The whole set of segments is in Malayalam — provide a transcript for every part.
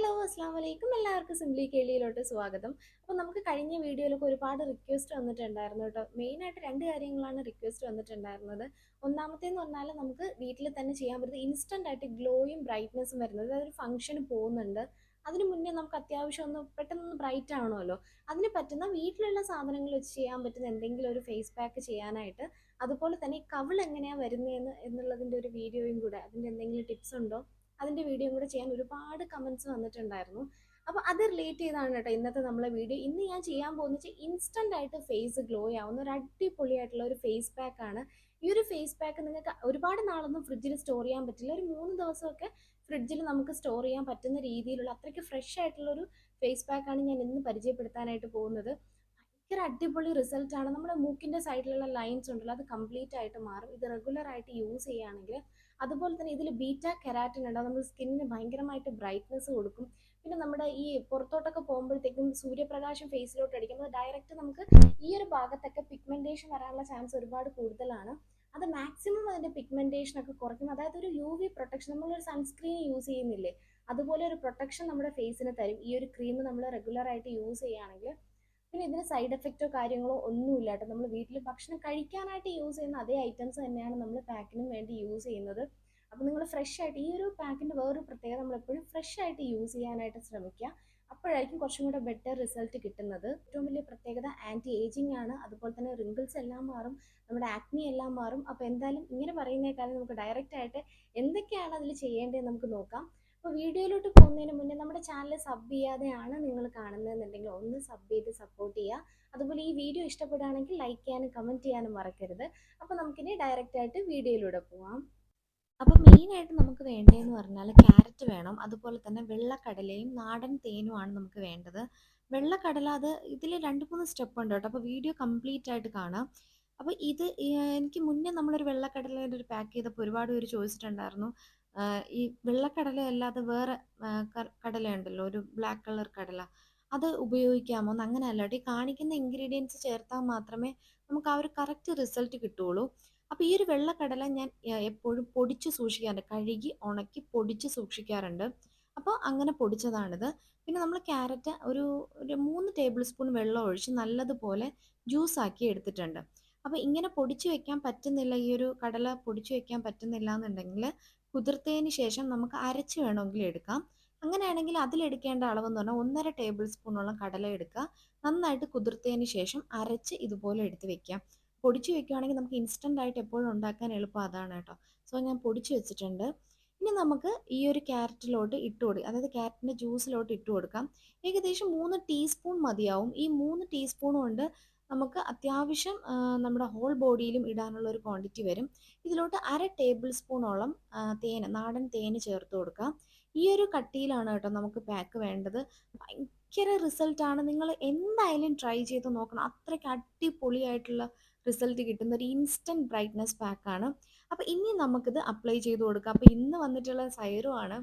ഹലോ അസ്സാം വലൈക്കും എല്ലാവർക്കും സിംപ്ലി കേളിയിലോട്ട് സ്വാഗതം. അപ്പോൾ നമുക്ക് കഴിഞ്ഞ വീഡിയോയിലൊക്കെ ഒരുപാട് റിക്വസ്റ്റ് വന്നിട്ടുണ്ടായിരുന്നു കേട്ടോ. മെയിനായിട്ട് രണ്ട് കാര്യങ്ങളാണ് റിക്വസ്റ്റ് വന്നിട്ടുണ്ടായിരുന്നത്. ഒന്നാമത്തേന്ന് പറഞ്ഞാൽ നമുക്ക് വീട്ടിൽ തന്നെ ചെയ്യാൻ പറ്റുന്ന ഇൻസ്റ്റൻ്റ് ആയിട്ട് ഗ്ലോയും ബ്രൈറ്റ്നസ്സും വരുന്നത്, അതൊരു ഫംഗ്ഷന് പോകുന്നുണ്ട്, അതിന് മുന്നേ നമുക്ക് അത്യാവശ്യം ഒന്ന് പെട്ടെന്ന് ബ്രൈറ്റ് ആവണമല്ലോ. അതിന് പറ്റുന്ന വീട്ടിലുള്ള സാധനങ്ങൾ വെച്ച് ചെയ്യാൻ പറ്റുന്ന എന്തെങ്കിലും ഒരു ഫേസ് പാക്ക് ചെയ്യാനായിട്ട്, അതുപോലെ തന്നെ ഈ കവിൾ എങ്ങനെയാണ് വരുന്നതെന്ന് എന്നുള്ളതിൻ്റെ ഒരു വീഡിയോയും കൂടെ, അതിൻ്റെ എന്തെങ്കിലും ടിപ്സ് ഉണ്ടോ അതിൻ്റെ വീഡിയോയും കൂടെ ചെയ്യാൻ ഒരുപാട് കമൻസ് വന്നിട്ടുണ്ടായിരുന്നു. അപ്പോൾ അത് റിലേറ്റ് ചെയ്താണ് കേട്ടോ ഇന്നത്തെ നമ്മളെ വീഡിയോ. ഇന്ന് ഞാൻ ചെയ്യാൻ പോകുന്നത് ഇൻസ്റ്റൻ്റ് ആയിട്ട് ഫേസ് ഗ്ലോ ആവുന്ന ഒരു അടിപൊളിയായിട്ടുള്ള ഒരു ഫേസ് പാക്ക് ആണ്. ഈ ഒരു ഫേസ് പാക്ക് നിങ്ങൾക്ക് ഒരുപാട് നാളൊന്നും ഫ്രിഡ്ജിൽ സ്റ്റോർ ചെയ്യാൻ പറ്റില്ല. ഒരു 3 ദിവസമൊക്കെ ഫ്രിഡ്ജിൽ നമുക്ക് സ്റ്റോർ ചെയ്യാൻ പറ്റുന്ന രീതിയിലുള്ള അത്രയ്ക്ക് ഫ്രഷ് ആയിട്ടുള്ള ഒരു ഫേസ് പാക്കാണ് ഞാൻ ഇന്ന് പരിചയപ്പെടുത്താനായിട്ട് പോകുന്നത്. ഭയങ്കര അടിപൊളി റിസൾട്ടാണ്. നമ്മുടെ മൂക്കിൻ്റെ സൈഡിലുള്ള ലൈൻസ് ഉണ്ടല്ലോ, അത് കംപ്ലീറ്റ് ആയിട്ട് മാറും ഇത് റെഗുലർ ആയിട്ട് യൂസ് ചെയ്യുകയാണെങ്കിൽ. അതുപോലെ തന്നെ ഇതിൽ ബീറ്റ കെരാറ്റിൻ ഉണ്ടാവും, നമ്മുടെ സ്കിന്നിന് ഭയങ്കരമായിട്ട് ബ്രൈറ്റ്നസ് കൊടുക്കും. പിന്നെ നമ്മുടെ ഈ പുറത്തോട്ടൊക്കെ പോകുമ്പോഴത്തേക്കും സൂര്യപ്രകാശം ഫേസിലോട്ട് അടിക്കുമ്പോൾ ഡയറക്റ്റ് നമുക്ക് ഈ ഒരു ഭാഗത്തൊക്കെ പിഗ്മെന്റേഷൻ വരാനുള്ള ചാൻസ് ഒരുപാട് കൂടുതലാണ്. അത് മാക്സിമം അതിന്റെ പിഗ്മെന്റേഷൻ ഒക്കെ കുറയ്ക്കും. അതായത് ഒരു UV പ്രൊട്ടക്ഷൻ, നമ്മളൊരു സൺസ്ക്രീൻ യൂസ് ചെയ്യുന്നില്ലേ, അതുപോലെ ഒരു പ്രൊട്ടക്ഷൻ നമ്മുടെ ഫേസിന് തരും ഈ ഒരു ക്രീം നമ്മൾ റെഗുലർ ആയിട്ട് യൂസ് ചെയ്യുകയാണെങ്കിൽ. പിന്നെ ഇതിന് സൈഡ് എഫക്റ്റോ കാര്യങ്ങളോ ഒന്നുമില്ല കേട്ടോ. നമ്മൾ വീട്ടിൽ ഭക്ഷണം കഴിക്കാനായിട്ട് യൂസ് ചെയ്യുന്ന അതേ ഐറ്റംസ് തന്നെയാണ് നമ്മൾ പാക്കിനും വേണ്ടി യൂസ് ചെയ്യുന്നത്. അപ്പോൾ നിങ്ങൾ ഫ്രഷ് ആയിട്ട്, ഈ ഒരു പാക്കിൻ്റെ വേറൊരു പ്രത്യേകത, നമ്മൾ എപ്പോഴും ഫ്രഷ് ആയിട്ട് യൂസ് ചെയ്യാനായിട്ട് ശ്രമിക്കുക. അപ്പോഴായിരിക്കും കുറച്ചും കൂടെ ബെറ്റർ റിസൾട്ട് കിട്ടുന്നത്. ഏറ്റവും വലിയ പ്രത്യേകത ആൻറ്റി ഏജിങ് ആണ്. അതുപോലെ തന്നെ റിങ്കിൾസ് എല്ലാം മാറും, നമ്മുടെ ആക്നി എല്ലാം മാറും. അപ്പോൾ എന്തായാലും ഇങ്ങനെ പറയുന്നേക്കാളും നമുക്ക് ഡയറക്റ്റ് ആയിട്ട് എന്തൊക്കെയാണ് അതിൽ ചെയ്യേണ്ടതെന്ന് നമുക്ക് നോക്കാം. അപ്പോൾ വീഡിയോയിലോട്ട് പോകുന്നതിന് മുന്നേ നമ്മുടെ ചാനൽ സബ് ചെയ്യാതെയാണ് നിങ്ങൾ കാണുന്നതെന്നുണ്ടെങ്കിൽ ഒന്ന് സബ് ചെയ്ത് സപ്പോർട്ട് ചെയ്യുക. അതുപോലെ ഈ വീഡിയോ ഇഷ്ടപ്പെടുകയാണെങ്കിൽ ലൈക്ക് ചെയ്യാനും കമൻറ്റ് ചെയ്യാനും മറക്കരുത്. അപ്പോൾ നമുക്കിനി ഡയറക്റ്റ് ആയിട്ട് വീഡിയോയിലൂടെ പോവാം. അപ്പോൾ മെയിനായിട്ട് നമുക്ക് വേണ്ടതെന്ന് പറഞ്ഞാൽ ക്യാരറ്റ് വേണം, അതുപോലെ തന്നെ വെള്ളക്കടലയും നാടൻ തേനുമാണ് നമുക്ക് വേണ്ടത്. വെള്ളക്കടല, അത് ഇതിൽ 2-3 സ്റ്റെപ്പ് ഉണ്ട് കേട്ടോ, അപ്പോൾ വീഡിയോ കംപ്ലീറ്റ് ആയിട്ട് കാണാം. അപ്പോൾ ഇത് എനിക്ക് മുന്നേ നമ്മളൊരു വെള്ളക്കടലേൻ്റെ ഒരു പാക്ക് ചെയ്തപ്പോൾ ഒരുപാട് പേര് ചോദിച്ചിട്ടുണ്ടായിരുന്നു, ഈ വെള്ളക്കടല അല്ലാതെ വേറെ കടലയുണ്ടല്ലോ, ഒരു ബ്ലാക്ക് കളർ കടല, അത് ഉപയോഗിക്കാമോ എന്ന്. അങ്ങനെ അല്ലാണ്ട് ഈ കാണിക്കുന്ന ഇൻഗ്രീഡിയൻസ് ചേർത്താൽ മാത്രമേ നമുക്ക് ആ ഒരു കറക്റ്റ് റിസൾട്ട് കിട്ടുള്ളൂ. അപ്പോൾ ഈ ഒരു വെള്ളക്കടല ഞാൻ എപ്പോഴും പൊടിച്ച് സൂക്ഷിക്കാറുണ്ട്, കഴുകി ഉണക്കി പൊടിച്ച് സൂക്ഷിക്കാറുണ്ട്. അപ്പോൾ അങ്ങനെ പൊടിച്ചതാണിത്. പിന്നെ നമ്മൾ ക്യാരറ്റ് ഒരു ഒരു 3 ടേബിൾ സ്പൂൺ വെള്ളം ഒഴിച്ച് നല്ലതുപോലെ ജ്യൂസാക്കി എടുത്തിട്ടുണ്ട്. അപ്പോൾ ഇങ്ങനെ പൊടിച്ച് വെക്കാൻ പറ്റുന്നില്ല, ഈ ഒരു കടല പൊടിച്ച് വെക്കാൻ പറ്റുന്നില്ല എന്നുണ്ടെങ്കിൽ കുതിർത്തതിന് ശേഷം നമുക്ക് അരച്ച് വേണമെങ്കിൽ എടുക്കാം. അങ്ങനെയാണെങ്കിൽ അതിലെടുക്കേണ്ട അളവെന്ന് പറഞ്ഞാൽ 1.5 ടേബിൾ സ്പൂണോളം കടല എടുക്കുക, നന്നായിട്ട് കുതിർത്തതിന് ശേഷം അരച്ച് ഇതുപോലെ എടുത്ത് വെക്കാം. പൊടിച്ച് വെക്കുകയാണെങ്കിൽ നമുക്ക് ഇൻസ്റ്റൻ്റ് ആയിട്ട് എപ്പോഴും ഉണ്ടാക്കാൻ എളുപ്പം അതാണ് കേട്ടോ. സോ ഞാൻ പൊടിച്ച് വെച്ചിട്ടുണ്ട്. ഇനി നമുക്ക് ഈ ഒരു ക്യാരറ്റിലോട്ട് ഇട്ട് കൊടുക്കാം, അതായത് ക്യാരറ്റിൻ്റെ ജ്യൂസിലോട്ട് ഇട്ട് കൊടുക്കാം. ഏകദേശം 3 ടീസ്പൂൺ മതിയാവും. ഈ 3 ടീസ്പൂൺ കൊണ്ട് നമുക്ക് അത്യാവശ്യം നമ്മുടെ ഹോൾ ബോഡിയിലും ഇടാനുള്ള ഒരു ക്വാണ്ടിറ്റി വരും. ഇതിലോട്ട് 1/2 ടേബിൾ സ്പൂണോളം തേന്, നാടൻ തേന് ചേർത്ത് കൊടുക്കാം. ഈ ഒരു കട്ടിയിലാണ് കേട്ടോ നമുക്ക് പാക്ക് വേണ്ടത്. ഭയങ്കര റിസൾട്ടാണ്, നിങ്ങൾ എന്തായാലും ട്രൈ ചെയ്ത് നോക്കണം. അത്രയ്ക്ക് അടിപൊളിയായിട്ടുള്ള റിസൾട്ട് കിട്ടുന്ന ഒരു ഇൻസ്റ്റൻറ്റ് ബ്രൈറ്റ്നസ് പാക്കാണ്. അപ്പോൾ ഇനി നമുക്കിത് അപ്ലൈ ചെയ്ത് കൊടുക്കാം. അപ്പോൾ ഇന്ന് വന്നിട്ടുള്ള സൈറു ആണ്.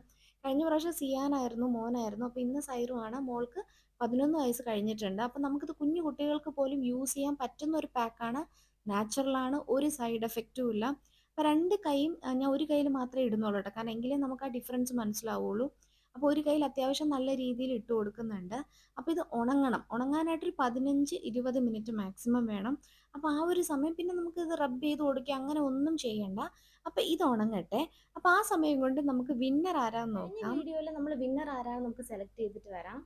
കഴിഞ്ഞ പ്രാവശ്യം സിയാനായിരുന്നു, മോനായിരുന്നു. അപ്പോൾ ഇന്ന് സൈറു ആണ്, മോൾക്ക് 11 വയസ്സ് കഴിഞ്ഞിട്ടുണ്ട്. അപ്പോൾ നമുക്കിത് കുഞ്ഞു കുട്ടികൾക്ക് പോലും യൂസ് ചെയ്യാൻ പറ്റുന്ന ഒരു പാക്കാണ്. നാച്ചുറലാണ്, ഒരു സൈഡ് എഫക്റ്റും ഇല്ല. അപ്പോൾ രണ്ട് കൈയും ഞാൻ ഒരു കയ്യിൽ മാത്രമേ ഇടുന്നുള്ളൂ കേട്ടോ, കാരണം എങ്കിലേ നമുക്ക് ആ ഡിഫറൻസ് മനസ്സിലാവുള്ളൂ. അപ്പോൾ ഒരു കയ്യിൽ അത്യാവശ്യം നല്ല രീതിയിൽ ഇട്ട് കൊടുക്കുന്നുണ്ട്. അപ്പോൾ ഇത് ഉണങ്ങണം, ഉണങ്ങാനായിട്ടൊരു 15-20 മിനിറ്റ് മാക്സിമം വേണം. അപ്പോൾ ആ ഒരു സമയം പിന്നെ നമുക്ക് ഇത് റബ്ബ് ചെയ്ത് കൊടുക്കുക അങ്ങനെ ഒന്നും ചെയ്യണ്ട. അപ്പോൾ ഇത് ഉണങ്ങട്ടെ. അപ്പോൾ ആ സമയം കൊണ്ട് നമുക്ക് വിന്നർ ആരാന്ന് നോക്കാം. വീഡിയോയിൽ നമ്മൾ വിന്നർ ആരാന്ന് നമുക്ക് സെലക്ട് ചെയ്തിട്ട് വരാം.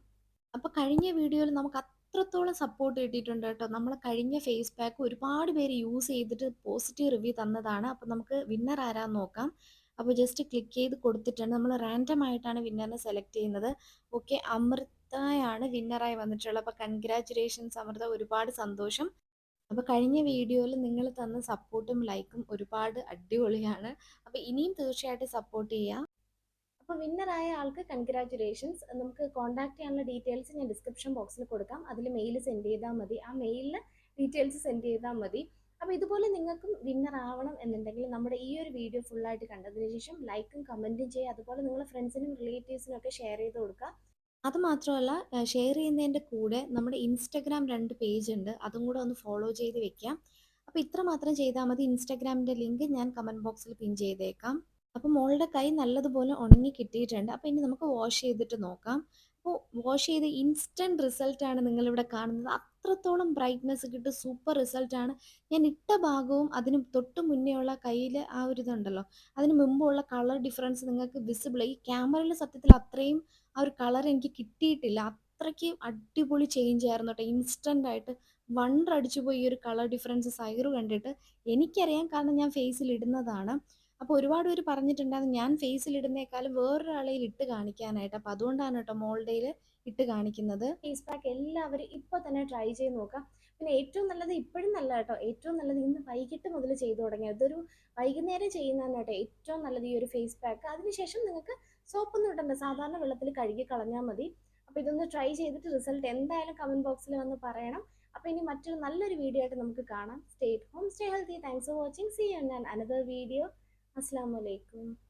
അപ്പോൾ കഴിഞ്ഞ വീഡിയോയിൽ നമുക്ക് അത്രത്തോളം സപ്പോർട്ട് കിട്ടിയിട്ടുണ്ട് കേട്ടോ. നമ്മൾ കഴിഞ്ഞ ഫേസ് പാക്ക് ഒരുപാട് പേര് യൂസ് ചെയ്തിട്ട് പോസിറ്റീവ് റിവ്യൂ തന്നതാണ്. അപ്പോൾ നമുക്ക് വിന്നർ ആരാന്ന് നോക്കാം. അപ്പോൾ ജസ്റ്റ് ക്ലിക്ക് ചെയ്ത് കൊടുത്തിട്ടുണ്ട്. നമ്മൾ റാൻഡം ആയിട്ടാണ് വിന്നറിനെ സെലക്ട് ചെയ്യുന്നത്. ഓക്കെ, അമൃതയാണ് വിന്നറായി വന്നിട്ടുള്ളത്. അപ്പോൾ കൺഗ്രാറ്റുലേഷൻസ് അമൃത, ഒരുപാട് സന്തോഷം. അപ്പോൾ കഴിഞ്ഞ വീഡിയോയിൽ നിങ്ങൾ തന്ന സപ്പോർട്ടും ലൈക്കും ഒരുപാട് അടിപൊളിയാണ്. അപ്പോൾ ഇനിയും തീർച്ചയായിട്ടും സപ്പോർട്ട് ചെയ്യുക. അപ്പോൾ വിന്നറായ ആൾക്ക് കൺഗ്രാറ്റുലേഷൻസ്. നമുക്ക് കോൺടാക്ട് ചെയ്യാനുള്ള ഡീറ്റെയിൽസ് ഞാൻ ഡിസ്ക്രിപ്ഷൻ ബോക്സിൽ കൊടുക്കാം, അതിൽ മെയിൽ സെൻഡ് ചെയ്താൽ മതി, ആ മെയിലിൽ ഡീറ്റെയിൽസ് സെൻഡ് ചെയ്താൽ മതി. അപ്പോൾ ഇതുപോലെ നിങ്ങൾക്കും വിന്നർ ആവണം എന്നുണ്ടെങ്കിൽ നമ്മുടെ ഈ ഒരു വീഡിയോ ഫുള്ളായിട്ട് കണ്ടതിന് ശേഷം ലൈക്കും കമൻറ്റും ചെയ്യുക. അതുപോലെ നിങ്ങളുടെ ഫ്രണ്ട്സിനും റിലേറ്റീവ്സിനും ഒക്കെ ഷെയർ ചെയ്ത് കൊടുക്കുക. അതുമാത്രമല്ല, ഷെയർ ചെയ്യുന്നതിൻ്റെ കൂടെ നമ്മുടെ ഇൻസ്റ്റഗ്രാം 2 പേജ് ഉണ്ട്, അതും കൂടെ ഒന്ന് ഫോളോ ചെയ്ത് വെക്കാം. അപ്പോൾ ഇത്ര മാത്രം ചെയ്താൽ മതി. ഇൻസ്റ്റഗ്രാമിൻ്റെ ലിങ്ക് ഞാൻ കമൻറ്റ് ബോക്സിൽ പിൻ ചെയ്തേക്കാം. അപ്പോൾ മോളുടെ കൈ നല്ലതുപോലെ ഉണങ്ങി കിട്ടിയിട്ടുണ്ട്. അപ്പോൾ ഇനി നമുക്ക് വാഷ് ചെയ്തിട്ട് നോക്കാം. അപ്പോൾ വാഷ് ചെയ്ത് ഇൻസ്റ്റൻറ്റ് റിസൾട്ടാണ് നിങ്ങളിവിടെ കാണുന്നത്. അത്രത്തോളം ബ്രൈറ്റ്നസ് കിട്ടും. സൂപ്പർ റിസൾട്ടാണ്. ഞാൻ ഇട്ട ഭാഗവും അതിന് തൊട്ട് മുന്നേ ഉള്ള കയ്യിൽ ആ ഒരു ഇതുണ്ടല്ലോ, അതിന് മുമ്പുള്ള കളർ ഡിഫറൻസ് നിങ്ങൾക്ക് വിസിബിൾ. ഈ ക്യാമറയിൽ സത്യത്തിൽ അത്രയും ആ ഒരു കളർ എനിക്ക് കിട്ടിയിട്ടില്ല. അത്രയ്ക്ക് അടിപൊളി ചേഞ്ച് ആയിരുന്നു കേട്ടോ. ഇൻസ്റ്റൻ്റ് ആയിട്ട് വണ്ടർ അടിച്ചു പോയി ഈ ഒരു കളർ ഡിഫറൻസ് സൈറ് കണ്ടിട്ട്. എനിക്കറിയാം, കാരണം ഞാൻ ഫേസിൽ ഇടുന്നതാണ്. അപ്പോൾ ഒരുപാട് പേര് പറഞ്ഞിട്ടുണ്ടായിരുന്നു ഞാൻ ഫേസിൽ ഇടുന്നേക്കാളും വേറൊരാളെയിൽ ഇട്ട് കാണിക്കാനായിട്ട്. അപ്പോൾ അതുകൊണ്ടാണ് കേട്ടോ മോളുടെയിൽ ഇട്ട് കാണിക്കുന്നത്. ഫേസ് പാക്ക് എല്ലാവരും ഇപ്പോൾ തന്നെ ട്രൈ ചെയ്ത് നോക്കാം. പിന്നെ ഏറ്റവും നല്ലത് ഇപ്പോഴും നല്ല കേട്ടോ, ഏറ്റവും നല്ലത് ഇന്ന് വൈകിട്ട് മുതൽ ചെയ്തു തുടങ്ങിയ ഇതൊരു വൈകുന്നേരം ചെയ്യുന്നതാണ് കേട്ടോ ഏറ്റവും നല്ലത് ഈ ഒരു ഫേസ് പാക്ക്. അതിനുശേഷം നിങ്ങൾക്ക് സോപ്പൊന്നും ഇടണ്ട, സാധാരണ വെള്ളത്തിൽ കഴുകി കളഞ്ഞാൽ മതി. അപ്പോൾ ഇതൊന്ന് ട്രൈ ചെയ്തിട്ട് റിസൾട്ട് എന്തായാലും കമൻറ്റ് ബോക്സിൽ വന്ന് പറയണം. അപ്പോൾ ഇനി മറ്റൊരു നല്ലൊരു വീഡിയോ ആയിട്ട് നമുക്ക് കാണാം. Stay home, stay healthy. Thanks for watching. See you in another video. Assalamu alaikum.